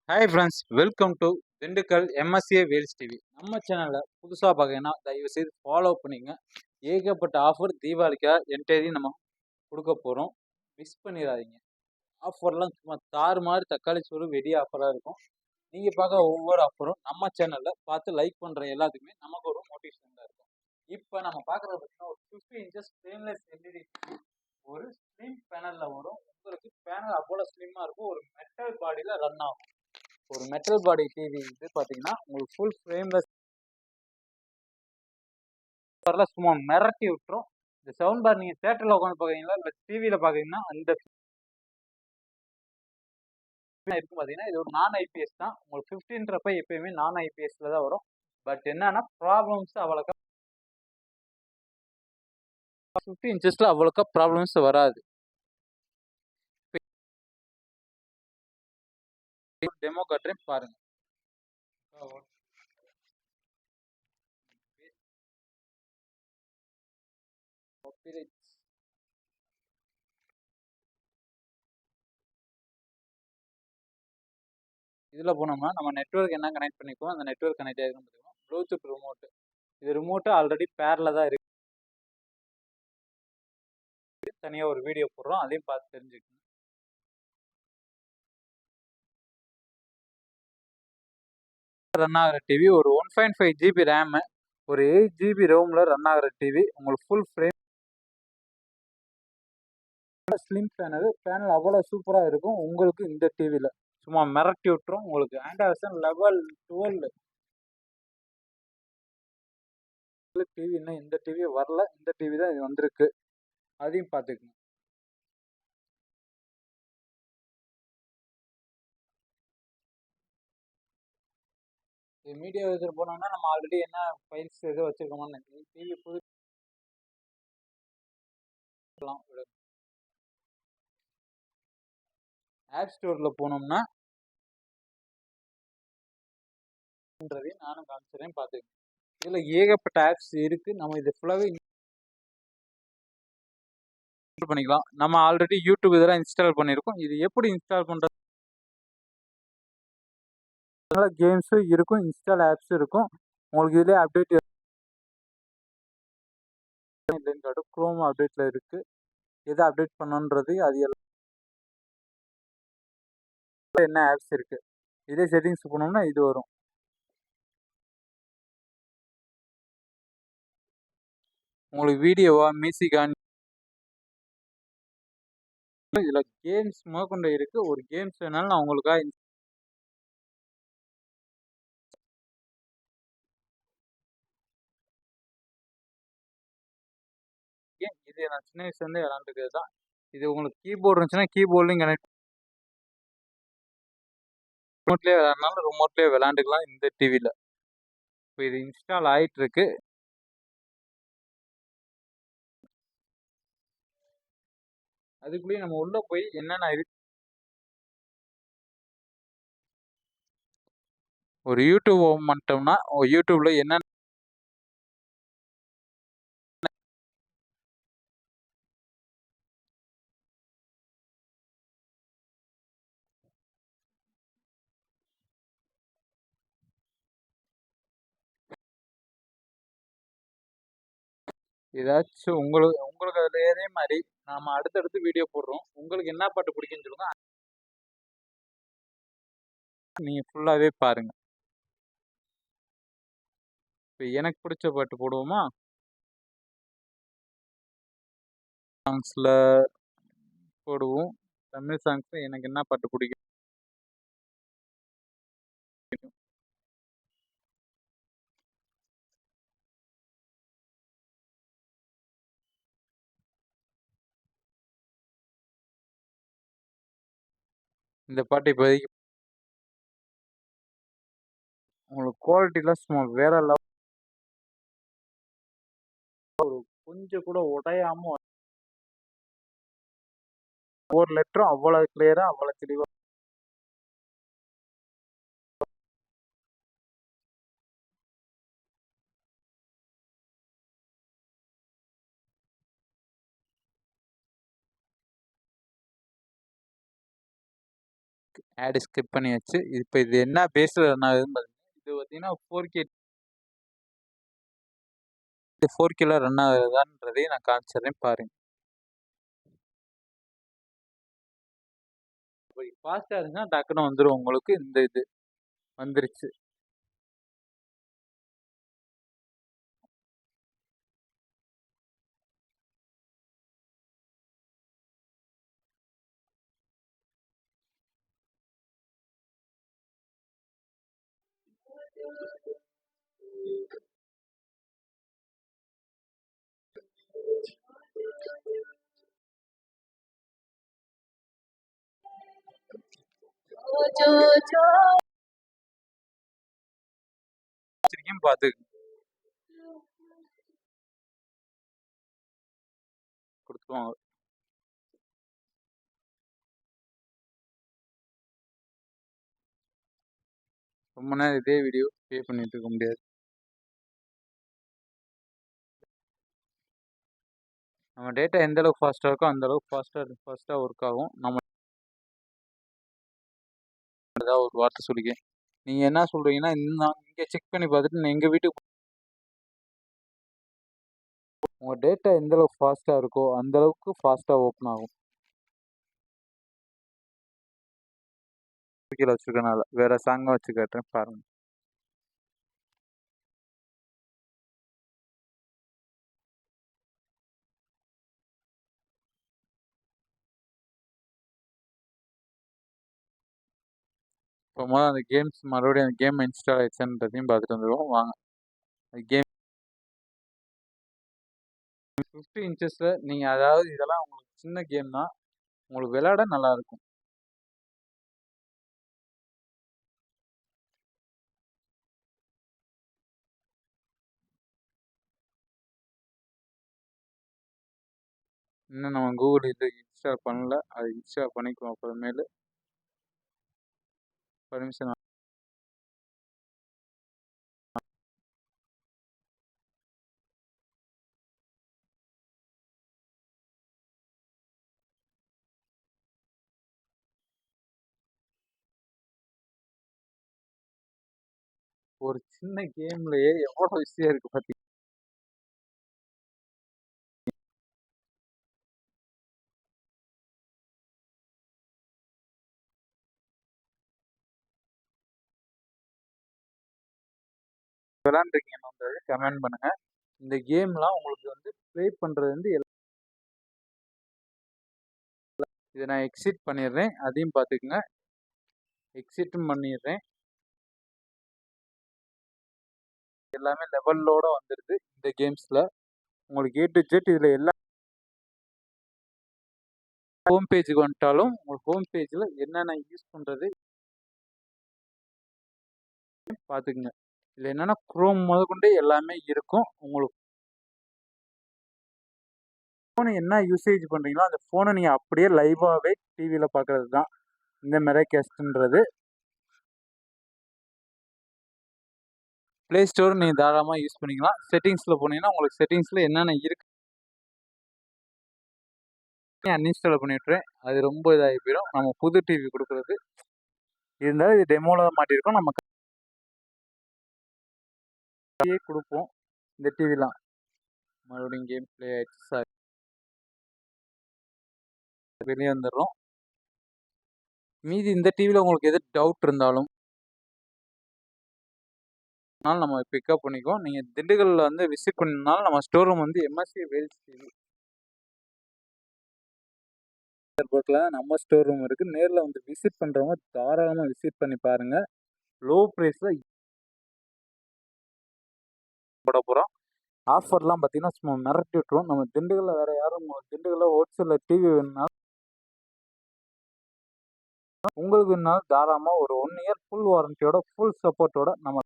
Hi friends, welcome to Dindigul MSA Vels TV. நம்ம சேனலை புதுசாக பார்க்கணுன்னா தயவு செய்து ஃபாலோ பண்ணிங்க. ஏகப்பட்ட ஆஃபர் தீபாவளிக்காக என்டைரி நம்ம கொடுக்க போகிறோம். மிஸ் பண்ணிடாதீங்க. ஆஃபர்லாம் சும்மா தாறு மாதிரி தக்காளி சோறு வெடி ஆஃபராக இருக்கும். நீங்கள் பார்க்க ஒவ்வொரு ஆஃபரும் நம்ம சேனலில் பார்த்து லைக் பண்ணுற எல்லாத்துக்குமே நமக்கு ஒரு மோட்டிவேஷன் தான் இருக்கும். இப்போ நம்ம பார்க்குறது பார்த்தீங்கன்னா ஒரு 50 இன்ச்சஸ் ஸ்டெயின்லெஸ் எல்இடி டிவி. ஒரு ஸ்லிம் பேனலில் வரும். உங்களுக்கு பேனல் அவ்வளோ ஸ்லிம்மாக இருக்கும். ஒரு மெட்டல் பாடியில் ரன் ஆகும். ஒரு மெட்டல் பாடி டிவி இது பார்த்தீங்கன்னா உங்களுக்கு ஃபுல் ஃப்ரேம்லெஸ் சும்மா மிரட்டி விட்டுரும். இந்த சவுண்ட் பார் நீங்கள் தேட்டரில் உட்காந்து பார்க்குறீங்களா இல்லை டிவியில் பார்க்குறீங்கன்னா அந்த இருக்கு பார்த்தீங்கன்னா இது ஒரு நான் ஐபிஎஸ் தான். உங்களுக்கு 15ன்றப்ப எப்பயுமே நான் ஐபிஎஸ்ல தான் வரும். பட் என்னன்னா ப்ராப்ளம்ஸ் அவ்வளோக்கா 50 இன்ச்சஸ்ல அவ்வளோக்கா ப்ராப்ளம்ஸ் வராது. டெமோ காட்டுறேன் பாருங்க. இதில் போனோம்னா நம்ம நெட்வொர்க் என்ன கனெக்ட் பண்ணிக்குவோம், அந்த நெட்வொர்க் கனெக்ட் ஆகிருக்கும் பார்த்தீங்கன்னா ப்ளூடூத் ரிமோட்டு. இது ரிமோட்டு ஆல்ரெடி பேரில் தான் இருக்கு. தனியாக ஒரு வீடியோ போடுறோம், அதையும் பார்த்து தெரிஞ்சுக்கணும். ரன் ஆகிற டிவி ஒரு 1.5 ஜிபி ரேமு, ஒரு 8 ஜிபி ரோமில் ரன் ஆகிற டிவி. உங்களுக்கு ஃபுல் ஃப்ரேம் ஸ்லிம் பேனல் அவ்வளோ சூப்பராக இருக்கும். உங்களுக்கு இந்த டிவியில் சும்மா மிரட்டி விட்டுரும். உங்களுக்கு ஆண்ட்ராய்ட் லெவல் 12 டிவி. இன்னும் இந்த டிவி வரல, இந்த டிவி தான் இது வந்திருக்கு. அதையும் பார்த்துக்குங்க. மீடியா எடுத்துகிட்டு போனோம்னா நம்ம ஆல்ரெடி என்ன ஃபைல்ஸ் எதுவும் வச்சுருக்கோம்னு டிவி புது ஆப் ஸ்டோரில் போனோம்னா நானும் காமிச்சிடறேன் பார்த்துக்கங்க. இதில் ஏகப்பட்ட ஆப்ஸ் இருக்குது. நம்ம இது ஃபுல்லாகவே இன்ஸ்டால் பண்ணிக்கலாம். நம்ம ஆல்ரெடி யூடியூப் இதெல்லாம் இன்ஸ்டால் பண்ணியிருக்கோம். இது எப்படி இன்ஸ்டால் பண்ணுறது, கேம்ஸும் இருக்கும், இன்ஸ்டால் ஆப்ஸும் இருக்கும். உங்களுக்கு இதிலே அப்டேட் இல்லைன்னு காட்டும். க்ரோம் அப்டேட்டில் இருக்குது. எதை அப்டேட் பண்ணணுன்றது அது எல்லாம் என்ன ஆப்ஸ் இருக்குது. இதே செட்டிங்ஸ் போனோம்னா இது வரும். உங்களுக்கு வீடியோவா மியூசிக்கா இதில் கேம்ஸ் முதற்கொண்டு இருக்குது. ஒரு கேம்ஸ் வேணாலும் நான் உங்களுக்காக இது நான் சின்ன வயசுலேருந்து விளாண்டுக்கிறது தான். இது உங்களுக்கு கீபோர்டு இருந்துச்சுன்னா கீபோர்ட்லையும் கனெக்ட், ரிமோட்லேயே விளாட்னாலும் ரிமோட்லேயே விளாண்டுக்கலாம் இந்த டிவியில். இப்போ இது இன்ஸ்டால் ஆகிட்டு இருக்கு. அதுக்குள்ளேயே நம்ம உள்ளே போய் என்னென்ன இருக்கு, ஒரு யூடியூப் ஓப்பன் பண்ணிட்டோம்னா யூடியூப்ல என்னென்ன ஏதாச்சும் உங்களுக்கு அதில் அதே மாதிரி நாம அடுத்தடுத்து வீடியோ போடுறோம். உங்களுக்கு என்ன பாட்டு பிடிக்குன்னு சொல்லுங்க, நீங்கள் ஃபுல்லாகவே பாருங்க. இப்போ எனக்கு பிடிச்ச பாட்டு போடுவோமா? சாங்ஸில் போடுவோம். தமிழ் சாங்ஸில் எனக்கு என்ன பாட்டு பிடிக்கும், இந்த பாட்டு இப்போதைக்கு உங்களுக்கு குவாலிட்டிலாம் சும்மா வேற லெவல். கொஞ்சம் கூட உடையாம ஒரு லெட்டரும் அவ்வளோ கிளியராக அவ்வளோ தெளிவாக. ஆடு ஸ்கிப் பண்ணியாச்சு. இப்போ இது என்ன பேஸில் ரன் ஆகுதுன்னு பார்த்தீங்கன்னா, இது பார்த்தீங்கன்னா 4Kல ரன் ஆகுதான்றதையும் நான் காமிச்சிடுறேன் பாருங்க. இப்போ ஃபாஸ்ட்டாக இருந்துச்சுன்னா டக்குன்னு வந்துடும் உங்களுக்கு. இந்த இது வந்துருச்சு. பார்த்து கொடுத்துருவாங்க. ரொம்ப நேரம் இதே வீடியோ ப்ளே பண்ணிட்டு இருக்க முடியாது. நம்ம டேட்டா எந்த அளவுக்கு ஃபாஸ்ட்டாக இருக்கோ அந்த அளவுக்கு ஃபாஸ்ட்டாக ஒர்க் ஆகும். நம்ம ஏதாவது ஒரு வார்த்தை சொல்லிக்க, நீங்கள் என்ன சொல்கிறீங்கன்னா, இங்கே செக் பண்ணி பார்த்துட்டு எங்கள் வீட்டுக்கு உங்கள் டேட்டா எந்த அளவுக்கு ஃபாஸ்ட்டாக இருக்கோ அந்த அளவுக்கு ஃபாஸ்ட்டாக ஓப்பன் ஆகும். கீழே வச்சுருக்கனால வேறு சாங்கை வச்சு கேட்டேன் பாருங்கள். இப்போ முதல்ல அந்த கேம்ஸ் மறுபடியும் அந்த கேம் இன்ஸ்டால் ஆயிடுச்சுன்றதையும் பார்த்துட்டு வந்துடுவோம் வாங்க. கேம் 50 இன்ச்சஸில் நீங்கள், அதாவது இதெல்லாம் உங்களுக்கு சின்ன கேம் தான், உங்களுக்கு விளையாட நல்லாயிருக்கும். இன்னும் நம்ம கூகுள் இது இன்ஸ்டால் பண்ணல, அது இன்ஸ்டால் பண்ணிக்குவோம் அப்புறமேலு. பர்மிஷன் ஒரு சின்ன கேம்லயே எவ்வளோ விஷயம் இருக்கு பார்த்தீங்கன்னா. விளையாண்டுருக்கீங்கன்னு கமெண்ட் பண்ணுங்க. இந்த கேம்லாம் உங்களுக்கு வந்து ப்ளே பண்ணுறது வந்து இதை நான் எக்ஸிட் பண்ணிடுறேன், அதையும் பார்த்துக்குங்க. எக்ஸிட்டும் பண்ணிடுறேன். எல்லாமே லெவலோட வந்துடுது இந்த கேம்ஸில். உங்களுக்கு A to Z இதில் எல்லா ஹோம் பேஜுக்கு வந்துட்டாலும் உங்களுக்கு ஹோம் பேஜில் என்னென்ன யூஸ் பண்ணுறது பார்த்துக்குங்க. இதில் என்னென்னா குரோம் முதற்கொண்டு எல்லாமே இருக்கும். உங்களுக்கு ஃபோனை என்ன யூசேஜ் பண்ணுறீங்களோ அந்த ஃபோனை நீங்கள் அப்படியே லைவாகவே டிவியில் பார்க்குறது தான் இந்த மெராகாஸ்ட்ன்றது. ப்ளே ஸ்டோர் நீங்கள் தாராளமாக யூஸ் பண்ணிக்கலாம். செட்டிங்ஸில் போனீங்கன்னா உங்களுக்கு செட்டிங்ஸில் என்னென்ன இருக்குது அன்இன்ஸ்டால் பண்ணி விட்டுறேன். அது ரொம்ப இதாகி போயிடும். நம்ம புது டிவி கொடுக்குறது இருந்தாலும் இது டெமோவில் தான் மாட்டியிருக்கோம். நம்ம கொடுப்போம் இந்த டிவிலாம். மறுபடியும் கேம் ப்ளே ஆயிடுச்சு, சாரி வெளியே வந்துடுறோம். மீதி இந்த டிவியில் உங்களுக்கு எது டவுட் இருந்தாலும் நம்ம பிக்கப் பண்ணிக்குவோம். நீங்கள் திண்டுக்கல்லில் வந்து விசிட் பண்ணினாலும் நம்ம ஸ்டோர் ரூம் வந்து MSA வேல்ஸ் டிவி ஏர்போர்ட்டில் நம்ம ஸ்டோர் ரூம் இருக்குது. நேரில் வந்து விசிட் பண்ணுறவங்க தாராளமாக விசிட் பண்ணி பாருங்கள். லோ ப்ரைஸில் போட போகிறோம். ஆஃபர்லாம் பார்த்தீங்கன்னா சும்மா மிரட்டி விட்டுருவோம். நம்ம திண்டுக்கல்லில் வேறு யாரும் திண்டுக்கல்லில் ஹோல்சேலில் டிவி வேணும்னா உங்களுக்கு வேணுனாலும் தாராளமாக ஒரு 1 இயர் ஃபுல் வாரண்டியோட ஃபுல் சப்போர்ட்டோட நம்ம